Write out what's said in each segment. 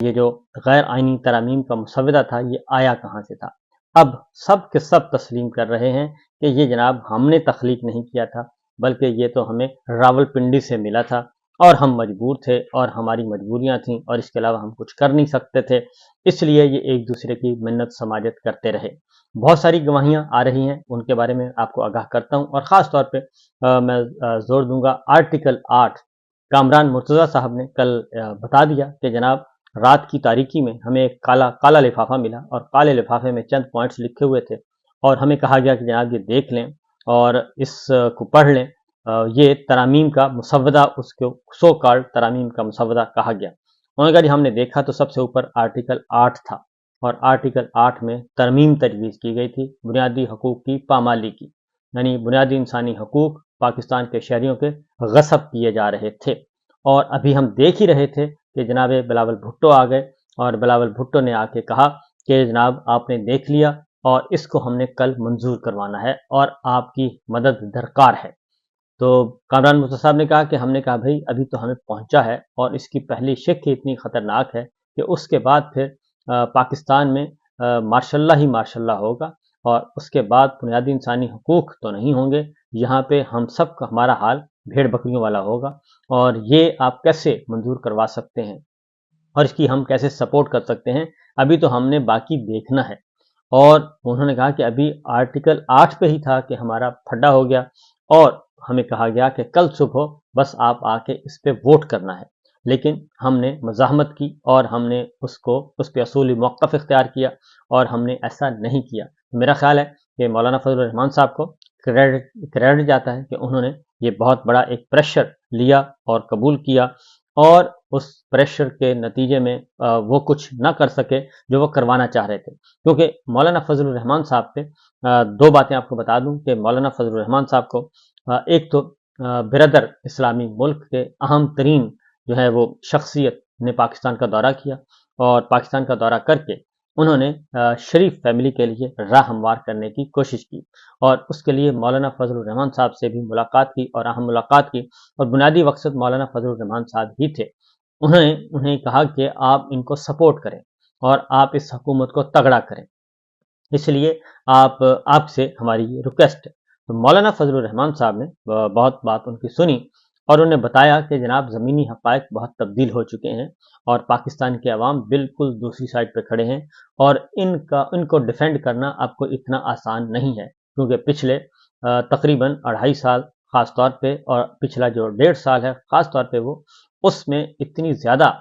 یہ جو غیر آئینی ترامیم کا مسودہ تھا یہ آیا کہاں سے تھا۔ اب سب کے سب تسلیم کر رہے ہیں کہ یہ جناب ہم نے تخلیق نہیں کیا تھا، بلکہ یہ تو ہمیں راولپنڈی سے ملا تھا اور ہم مجبور تھے اور ہماری مجبوریاں تھیں اور اس کے علاوہ ہم کچھ کر نہیں سکتے تھے، اس لیے یہ ایک دوسرے کی منت سماجت کرتے رہے۔ بہت ساری گواہیاں آ رہی ہیں، ان کے بارے میں آپ کو آگاہ کرتا ہوں، اور خاص طور پہ میں زور دوں گا آرٹیکل 8۔ کامران مرتضیٰ صاحب نے کل بتا دیا کہ جناب رات کی تاریکی میں ہمیں ایک کالا لفافہ ملا اور کالے لفافے میں چند پوائنٹس لکھے ہوئے تھے، اور ہمیں کہا گیا کہ جناب یہ دیکھ لیں اور اس کو پڑھ لیں۔ یہ ترامیم کا مسودہ، اس کو سو کالڈ ترامیم کا مسودہ کہا گیا۔ انہوں نے کہا جی ہم نے دیکھا تو سب سے اوپر آرٹیکل 8 تھا، اور آرٹیکل 8 میں ترمیم تجویز کی گئی تھی بنیادی حقوق کی پامالی کی، یعنی بنیادی انسانی حقوق پاکستان کے شہریوں کے غصب کیے جا رہے تھے۔ اور ابھی ہم دیکھ ہی رہے تھے کہ جناب بلاول بھٹو آ گئے، اور بلاول بھٹو نے آ کے کہا کہ جناب آپ نے دیکھ لیا اور اس کو ہم نے کل منظور کروانا ہے اور آپ کی مدد درکار ہے۔ تو کامران مرتضیٰ صاحب نے کہا کہ ہم نے کہا بھائی ابھی تو ہمیں پہنچا ہے، اور اس کی پہلی شک اتنی خطرناک ہے کہ اس کے بعد پھر پاکستان میں ماشاء اللہ ہی ماشاء اللہ ہوگا، اور اس کے بعد بنیادی انسانی حقوق تو نہیں ہوں گے، یہاں پہ ہم سب کا ہمارا حال بھیڑ بکریوں والا ہوگا، اور یہ آپ کیسے منظور کروا سکتے ہیں اور اس کی ہم کیسے سپورٹ کر سکتے ہیں، ابھی تو ہم نے باقی دیکھنا ہے۔ اور انہوں نے کہا کہ ابھی آرٹیکل 8 پہ ہی تھا کہ ہمارا پھڈا ہو گیا، اور ہمیں کہا گیا کہ کل صبح بس آپ آ کے اس پہ ووٹ کرنا ہے، لیکن ہم نے مزاحمت کی اور ہم نے اس پہ اصولی موقف اختیار کیا، اور ہم نے ایسا نہیں کیا۔ میرا خیال ہے کہ مولانا فضل الرحمان صاحب کو کریڈٹ جاتا ہے کہ انہوں نے یہ بہت بڑا ایک پریشر لیا اور قبول کیا، اور اس پریشر کے نتیجے میں وہ کچھ نہ کر سکے جو وہ کروانا چاہ رہے تھے، کیونکہ مولانا فضل الرحمان صاحب پہ دو باتیں آپ کو بتا دوں کہ مولانا فضل الرحمان صاحب کو ایک تو برادر اسلامی ملک کے اہم ترین جو ہے وہ شخصیت نے پاکستان کا دورہ کیا، اور پاکستان کا دورہ کر کے انہوں نے شریف فیملی کے لیے راہ ہموار کرنے کی کوشش کی، اور اس کے لیے مولانا فضل الرحمان صاحب سے بھی ملاقات کی اور اہم ملاقات کی، اور بنیادی مقصد مولانا فضل الرحمان صاحب ہی تھے۔ انہیں کہا کہ آپ ان کو سپورٹ کریں اور آپ اس حکومت کو تگڑا کریں، اس لیے آپ سے ہماری یہ ریکویسٹ ہے۔ تو مولانا فضل الرحمان صاحب نے بہت بات ان کی سنی، اور انہوں نے بتایا کہ جناب زمینی حقائق بہت تبدیل ہو چکے ہیں، اور پاکستان کے عوام بالکل دوسری سائڈ پہ کھڑے ہیں، اور ان کو ڈیفینڈ کرنا آپ کو اتنا آسان نہیں ہے، کیونکہ پچھلے تقریباً 2.5 سال خاص طور پہ، اور پچھلا جو 1.5 سال ہے خاص طور پہ، وہ اس میں اتنی زیادہ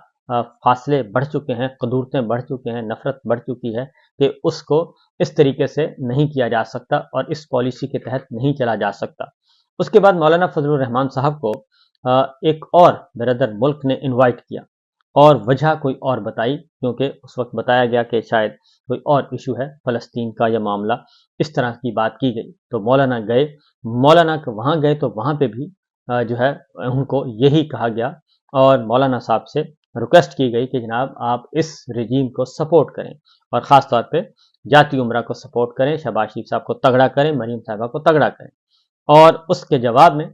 فاصلے بڑھ چکے ہیں، قدورتیں بڑھ چکے ہیں، نفرت بڑھ چکی ہے کہ اس کو اس طریقے سے نہیں کیا جا سکتا اور اس پالیسی کے تحت نہیں چلا جا سکتا۔ اس کے بعد مولانا فضل الرحمان صاحب کو ایک اور برادر ملک نے انوائٹ کیا، اور وجہ کوئی اور بتائی، کیونکہ اس وقت بتایا گیا کہ شاید کوئی اور ایشو ہے فلسطین کا یا معاملہ، اس طرح کی بات کی گئی۔ تو مولانا گئے، مولانا وہاں گئے تو وہاں پہ بھی جو ہے ان کو یہی کہا گیا، اور مولانا صاحب سے ریکویسٹ کی گئی کہ جناب آپ اس رجیم کو سپورٹ کریں، اور خاص طور پہ جاتی عمرہ کو سپورٹ کریں، شہباز شریف صاحب کو تگڑا کریں، مریم صاحبہ کو تگڑا کریں۔ اور اس کے جواب میں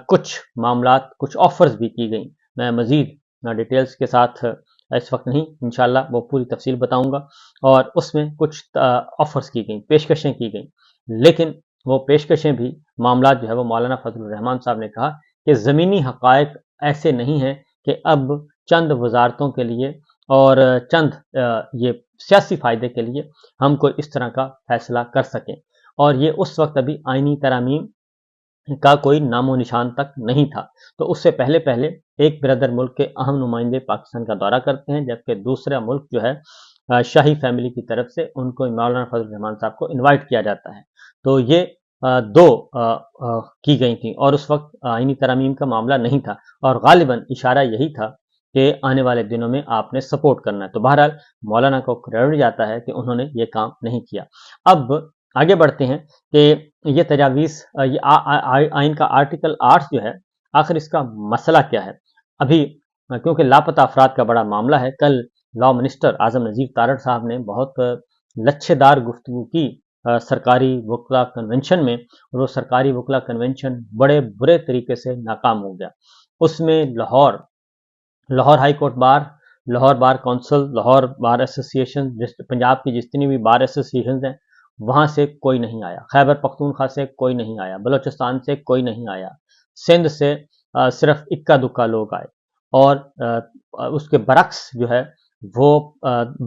کچھ معاملات، کچھ آفرز بھی کی گئیں۔ میں مزید ڈیٹیلز کے ساتھ اس وقت نہیں، انشاءاللہ وہ پوری تفصیل بتاؤں گا، اور اس میں کچھ آفرز کی گئیں، پیشکشیں کی گئیں، لیکن وہ پیشکشیں بھی معاملات جو ہے وہ مولانا فضل الرحمان صاحب نے کہا کہ زمینی حقائق ایسے نہیں ہیں کہ اب چند وزارتوں کے لیے اور چند یہ سیاسی فائدے کے لیے ہم کوئی اس طرح کا فیصلہ کر سکیں، اور یہ اس وقت ابھی آئینی ترامیم کا کوئی نام و نشان تک نہیں تھا۔ تو اس سے پہلے ایک برادر ملک کے اہم نمائندے پاکستان کا دورہ کرتے ہیں، جبکہ دوسرا ملک جو ہے شاہی فیملی کی طرف سے ان کو مولانا فضل الرحمان صاحب کو انوائٹ کیا جاتا ہے۔ تو یہ دو کی گئی تھیں، اور اس وقت آئینی ترامیم کا معاملہ نہیں تھا، اور غالباً اشارہ یہی تھا کہ آنے والے دنوں میں آپ نے سپورٹ کرنا ہے۔ تو بہرحال مولانا کو کریڈٹ جاتا ہے کہ انہوں نے یہ کام نہیں کیا۔ اب آگے بڑھتے ہیں کہ یہ تجاویز، یہ آئین کا آرٹیکل 8 جو ہے، آخر اس کا مسئلہ کیا ہے؟ ابھی کیونکہ لاپتہ افراد کا بڑا معاملہ ہے، کل لاء منسٹر اعظم نذیر تارڑ صاحب نے بہت لچھے دار گفتگو کی سرکاری وکلاء کنونشن میں، اور وہ سرکاری وکلاء کنونشن بڑے برے طریقے سے ناکام ہو گیا۔ اس میں Lahore high court bar Lahore bar council, Lahore bar association, Punjab کی جتنی بھی بار ایسوسیشنز ہیں وہاں سے کوئی نہیں آیا، خیبر پختونخوا سے کوئی نہیں آیا، بلوچستان سے کوئی نہیں آیا، سندھ سے صرف اکا دکا لوگ آئے، اور اس کے برعکس جو ہے وہ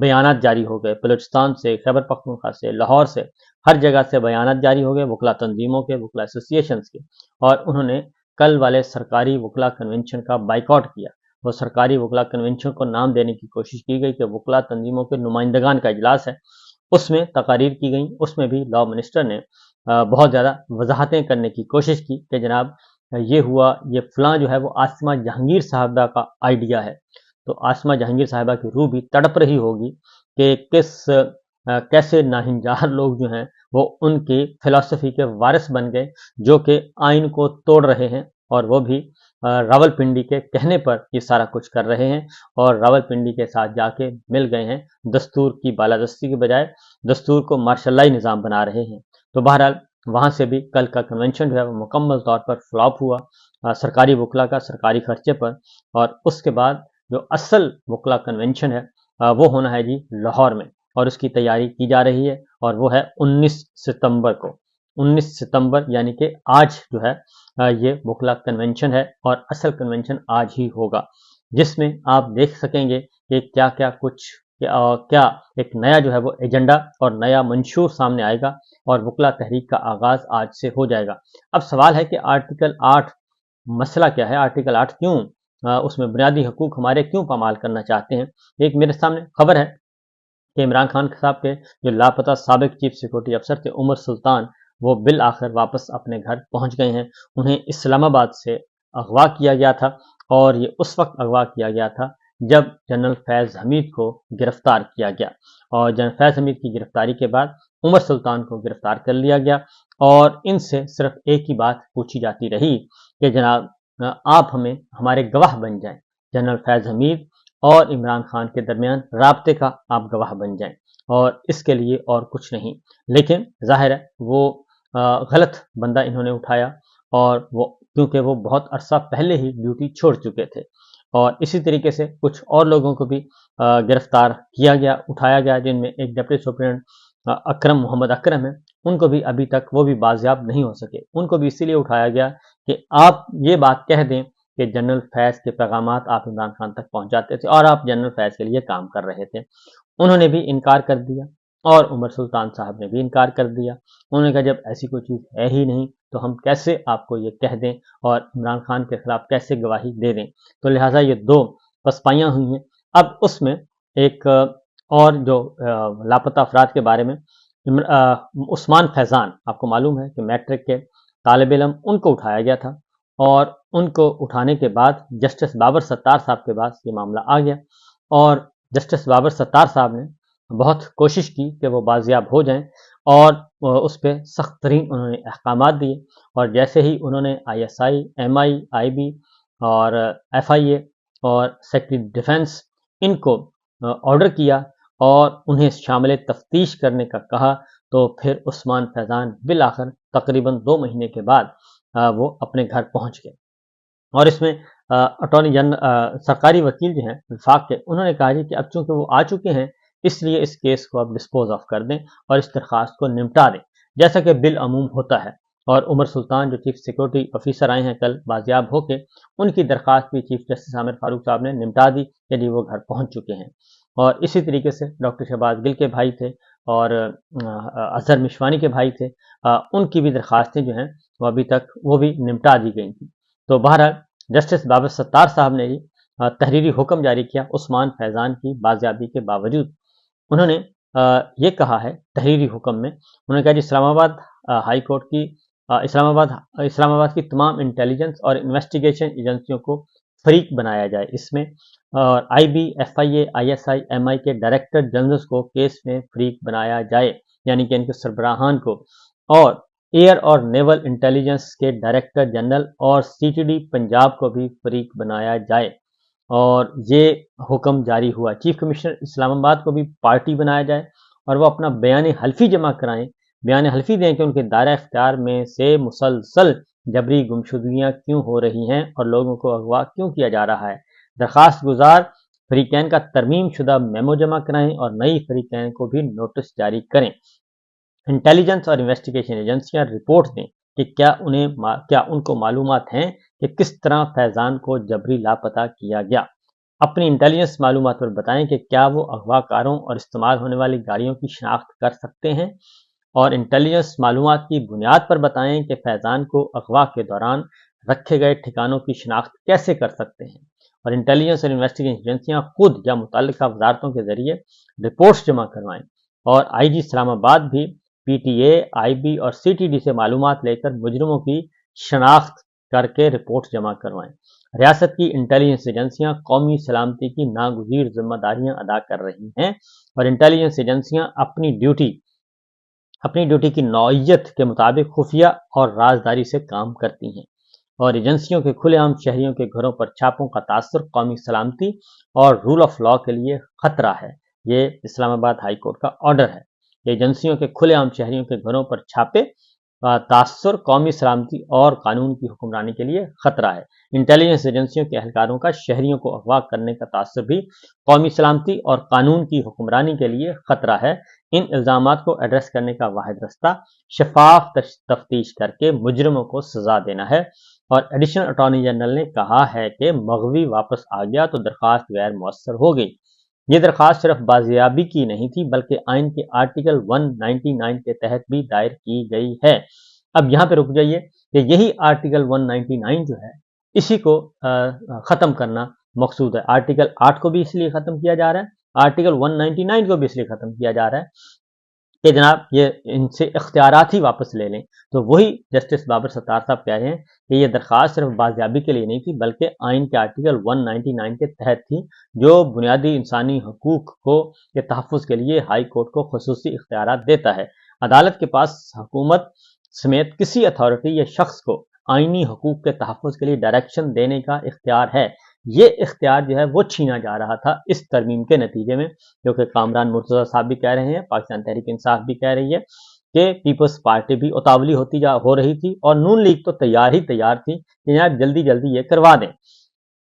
بیانات جاری ہو گئے، بلوچستان سے، خیبر پختونخوا سے، لاہور سے، ہر جگہ سے بیانات جاری ہو گئے وکلا تنظیموں کے، وکلا ایسوسیشنز کے، اور انہوں نے کل والے سرکاری وکلا کنونشن کا بائیکاٹ کیا۔ وہ سرکاری وکلا کنونشن کو نام دینے کی کوشش کی گئی کہ وکلا تنظیموں کے نمائندگان کا اجلاس ہے، اس میں تقاریر کی گئیں، اس میں بھی لاء منسٹر نے بہت زیادہ وضاحتیں کرنے کی کوشش کی کہ جناب یہ ہوا، یہ فلاں جو ہے وہ آسمہ جہانگیر صاحبہ کا آئیڈیا ہے، تو آسمہ جہانگیر صاحبہ کی روح بھی تڑپ رہی ہوگی کہ کیسے ناہنجار لوگ جو ہیں وہ ان کی فلسفی کے وارث بن گئے، جو کہ آئین کو توڑ رہے ہیں، اور وہ بھی راول پنڈی کے کہنے پر یہ سارا کچھ کر رہے ہیں، اور راول پنڈی کے ساتھ جا کے مل گئے ہیں، دستور کی بالادستی کے بجائے دستور کو مارشل لائی نظام بنا رہے ہیں۔ تو بہرحال وہاں سے بھی کل کا کنونشن جو ہے وہ مکمل طور پر فلاپ ہوا، سرکاری وکلا کا سرکاری خرچے پر، اور اس کے بعد جو اصل وکلا کنونشن ہے وہ ہونا ہے جی لاہور میں، اور اس کی تیاری کی جا رہی ہے، اور وہ ہے 19 ستمبر کو، 19 ستمبر یعنی کہ آج جو ہے یہ وکلا کنونشن ہے، اور اصل کنونشن آج ہی ہوگا، جس میں آپ دیکھ سکیں گے کہ کیا ایک نیا جو ہے وہ ایجنڈا اور نیا منشور سامنے آئے گا، اور وکلا تحریک کا آغاز آج سے ہو جائے گا۔ اب سوال ہے کہ آرٹیکل 8 مسئلہ کیا ہے، آرٹیکل 8 کیوں اس میں بنیادی حقوق ہمارے کیوں پامال کرنا چاہتے ہیں؟ ایک میرے سامنے خبر ہے کہ عمران خان صاحب کے جو لاپتہ سابق چیف سیکورٹی افسر تھے عمر سلطان، وہ بالآخر واپس اپنے گھر پہنچ گئے ہیں۔ انہیں اسلام آباد سے اغوا کیا گیا تھا، اور یہ اس وقت اغوا کیا گیا تھا جب جنرل فیض حمید کو گرفتار کیا گیا، اور جنرل فیض حمید کی گرفتاری کے بعد عمر سلطان کو گرفتار کر لیا گیا، اور ان سے صرف ایک ہی بات پوچھی جاتی رہی کہ جناب آپ ہمارے گواہ بن جائیں، جنرل فیض حمید اور عمران خان کے درمیان رابطے کا آپ گواہ بن جائیں، اور اس کے لیے اور کچھ نہیں۔ لیکن ظاہر ہے وہ غلط بندہ انہوں نے اٹھایا، اور وہ کیونکہ وہ بہت عرصہ پہلے ہی ڈیوٹی چھوڑ چکے تھے، اور اسی طریقے سے کچھ اور لوگوں کو بھی گرفتار کیا گیا، اٹھایا گیا، جن میں ایک ڈپٹی سپرنٹینڈنٹ اکرم محمد اکرم ہے، ان کو بھی ابھی تک وہ بھی بازیاب نہیں ہو سکے۔ ان کو بھی اسی لیے اٹھایا گیا کہ آپ یہ بات کہہ دیں کہ جنرل فیض کے پیغامات آپ عمران خان تک پہنچاتے تھے، اور آپ جنرل فیض کے لیے کام کر رہے تھے۔ انہوں نے بھی انکار کر دیا، اور عمر سلطان صاحب نے بھی انکار کر دیا۔ انہوں نے کہا جب ایسی کوئی چیز ہے ہی نہیں تو ہم کیسے آپ کو یہ کہہ دیں اور عمران خان کے خلاف کیسے گواہی دے دیں، تو لہٰذا یہ دو پسپائیاں ہوئی ہیں۔ اب اس میں ایک اور جو لاپتہ افراد کے بارے میں عثمان فیضان، آپ کو معلوم ہے کہ میٹرک کے طالب علم، ان کو اٹھایا گیا تھا، اور ان کو اٹھانے کے بعد جسٹس بابر ستار صاحب کے پاس یہ معاملہ آ گیا، اور جسٹس بابر ستار صاحب نے بہت کوشش کی کہ وہ بازیاب ہو جائیں، اور اس پہ سخت ترین انہوں نے احکامات دیے، اور جیسے ہی انہوں نے ISI، MI، IB اور FIA اور سیکرٹری ڈیفنس ان کو آرڈر کیا اور انہیں شامل تفتیش کرنے کا کہا، تو پھر عثمان فیضان بالآخر تقریباً 2 مہینے کے بعد وہ اپنے گھر پہنچ گئے۔ اور اس میں اٹارنی جنرل سرکاری وکیل جو ہیں وفاق کے، انہوں نے کہا جی کہ اب چونکہ وہ آ چکے ہیں، اس لیے اس کیس کو اب ڈسپوز آف کر دیں اور اس درخواست کو نمٹا دیں، جیسا کہ بالعموم ہوتا ہے۔ اور عمر سلطان جو چیف سیکورٹی آفیسر آئے ہیں کل بازیاب ہو کے، ان کی درخواست بھی چیف جسٹس عامر فاروق صاحب نے نمٹا دی کہ جی وہ گھر پہنچ چکے ہیں۔ اور اسی طریقے سے ڈاکٹر شہباز گل کے بھائی تھے، اور اظہر مشوانی کے بھائی تھے، ان کی بھی درخواستیں جو ہیں وہ ابھی تک وہ بھی نمٹا دی گئی تھیں۔ تو بہرحال جسٹس بابر ستار صاحب نے تحریری حکم جاری کیا عثمان فیضان کی بازیابی کے باوجود۔ انہوں نے یہ کہا ہے تحریری حکم میں، انہوں نے کہا جی اسلام آباد ہائی کورٹ کی اسلام آباد کی تمام انٹیلیجنس اور انویسٹیگیشن ایجنسیوں کو فریق بنایا جائے، اس میں اور IB، FIA، ISI، MI کے ڈائریکٹر جنرلز کو کیس میں فریق بنایا جائے، یعنی کہ ان کے سربراہان کو، اور ایئر اور نیول انٹیلیجنس کے ڈائریکٹر جنرل اور CTD پنجاب کو بھی فریق بنایا جائے۔ اور یہ حکم جاری ہوا، چیف کمشنر اسلام آباد کو بھی پارٹی بنایا جائے، اور وہ اپنا بیان حلفی جمع کرائیں، بیان حلفی دیں کہ ان کے دائرہ اختیار میں سے مسلسل جبری گمشدگیاں کیوں ہو رہی ہیں اور لوگوں کو اغوا کیوں کیا جا رہا ہے۔ درخواست گزار فریقین کا ترمیم شدہ میمو جمع کرائیں اور نئی فریقین کو بھی نوٹس جاری کریں۔ انٹیلیجنس اور انویسٹیگیشن ایجنسیاں رپورٹ دیں کہ کیا ان کو معلومات ہیں کہ کس طرح فیضان کو جبری لاپتہ کیا گیا۔ اپنی انٹیلیجنس معلومات پر بتائیں کہ کیا وہ اغوا کاروں اور استعمال ہونے والی گاڑیوں کی شناخت کر سکتے ہیں، اور انٹیلیجنس معلومات کی بنیاد پر بتائیں کہ فیضان کو اغوا کے دوران رکھے گئے ٹھکانوں کی شناخت کیسے کر سکتے ہیں۔ اور انٹیلیجنس اور انویسٹیگیشن ایجنسیاں خود یا متعلقہ وزارتوں کے ذریعے رپورٹس جمع کروائیں، اور آئی جی اسلام آباد بھی P T A, I be اور سی ٹی ڈی سے معلومات لے کر مجرموں کی شناخت کر کے رپورٹس جمع کروائیں۔ ریاست کی انٹیلیجنس ایجنسیاں قومی سلامتی کی ناگزیر ذمہ داریاں ادا کر رہی ہیں، اور انٹیلیجنس ایجنسیاں اپنی ڈیوٹی کی نوعیت کے مطابق خفیہ اور رازداری سے کام کرتی ہیں، اور ایجنسیوں کے کھلے عام شہریوں کے گھروں پر چھاپوں کا تاثر قومی سلامتی اور رول آف لاء کے لیے خطرہ ہے۔ یہ اسلام آباد ہائی کورٹ کا آرڈر ہے۔ ایجنسیوں کے کھلے عام شہریوں کے گھروں پر چھاپے تاثر قومی سلامتی اور قانون کی حکمرانی کے لیے خطرہ ہے۔ انٹیلیجنس ایجنسیوں کے اہلکاروں کا شہریوں کو اغوا کرنے کا تاثر بھی قومی سلامتی اور قانون کی حکمرانی کے لیے خطرہ ہے۔ ان الزامات کو ایڈریس کرنے کا واحد رستہ شفاف تفتیش کر کے مجرموں کو سزا دینا ہے۔ اور ایڈیشنل اٹارنی جنرل نے کہا ہے کہ مغوی واپس آ گیا تو درخواست غیر مؤثر ہو گئی۔ یہ درخواست صرف بازیابی کی نہیں تھی بلکہ آئین کے آرٹیکل 199 کے تحت بھی دائر کی گئی ہے۔ اب یہاں پہ رک جائیے کہ یہی آرٹیکل 199 جو ہے اسی کو ختم کرنا مقصود ہے۔ آرٹیکل 8 کو بھی اس لیے ختم کیا جا رہا ہے، آرٹیکل 199 کو بھی اس لیے ختم کیا جا رہا ہے کہ جناب یہ ان سے اختیارات ہی واپس لے لیں۔ تو وہی جسٹس بابر ستار صاحب کہہ رہے ہیں کہ یہ درخواست صرف بازیابی کے لیے نہیں تھی بلکہ آئین کے آرٹیکل 199 کے تحت تھی، جو بنیادی انسانی حقوق کے تحفظ کے لیے ہائی کورٹ کو خصوصی اختیارات دیتا ہے۔ عدالت کے پاس حکومت سمیت کسی اتھارٹی یا شخص کو آئینی حقوق کے تحفظ کے لیے ڈائریکشن دینے کا اختیار ہے۔ یہ اختیار جو ہے وہ چھینا جا رہا تھا اس ترمیم کے نتیجے میں، جو کہ کامران مرتضیٰ صاحب بھی کہہ رہے ہیں، پاکستان تحریک انصاف بھی کہہ رہی ہے کہ پیپلز پارٹی بھی اتاولی ہو رہی تھی، اور نون لیگ تو تیار تھی کہ جناب جلدی یہ کروا دیں۔